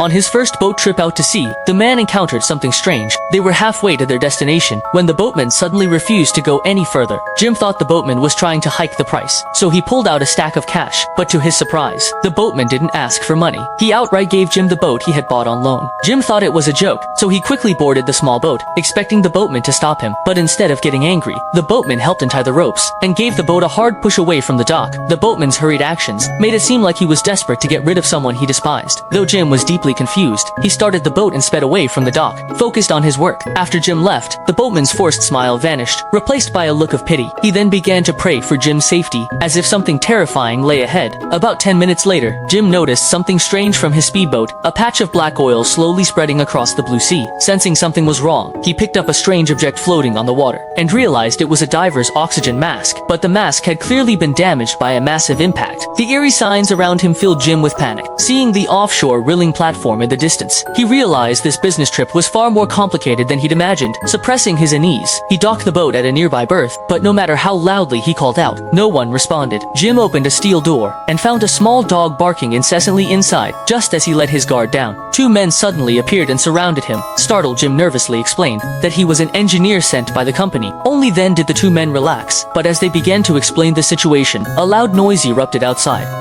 On his first boat trip out to sea, the man encountered something strange. They were halfway to their destination when the boatman suddenly refused to go any further. Jim thought the boatman was trying to hike the price, so he pulled out a stack of cash, but to his surprise, the boatman didn't ask for money. He outright gave Jim the boat he had bought on loan. Jim thought it was a joke, so he quickly boarded the small boat, expecting the boatman to stop him, but instead of getting angry, the boatman helped untie the ropes and gave the boat a hard push away from the dock. The boatman's hurried actions made it seem like he was desperate to get rid of someone he despised. Though Jim was deeply confused, he started the boat and sped away from the dock, focused on his work. After Jim left, the boatman's forced smile vanished, replaced by a look of pity. He then began to pray for Jim's safety, as if something terrifying lay ahead. About 10 minutes later, Jim noticed something strange from his speedboat, a patch of black oil slowly spreading across the blue sea. Sensing something was wrong, he picked up a strange object floating on the water, and realized it was a diver's oxygen mask, but the mask had clearly been damaged by a massive impact. The eerie signs around him filled Jim with panic. Seeing the offshore rilling platform in the distance, he realized this business trip was far more complicated than he'd imagined. Suppressing his unease, he docked the boat at a nearby berth, but no matter how loudly he called out, no one responded. Jim opened a steel door and found a small dog barking incessantly inside. Just as he let his guard down, two men suddenly appeared and surrounded him. Startled, Jim nervously explained that he was an engineer sent by the company. Only then did the two men relax, but as they began to explain the situation, a loud noise erupted outside.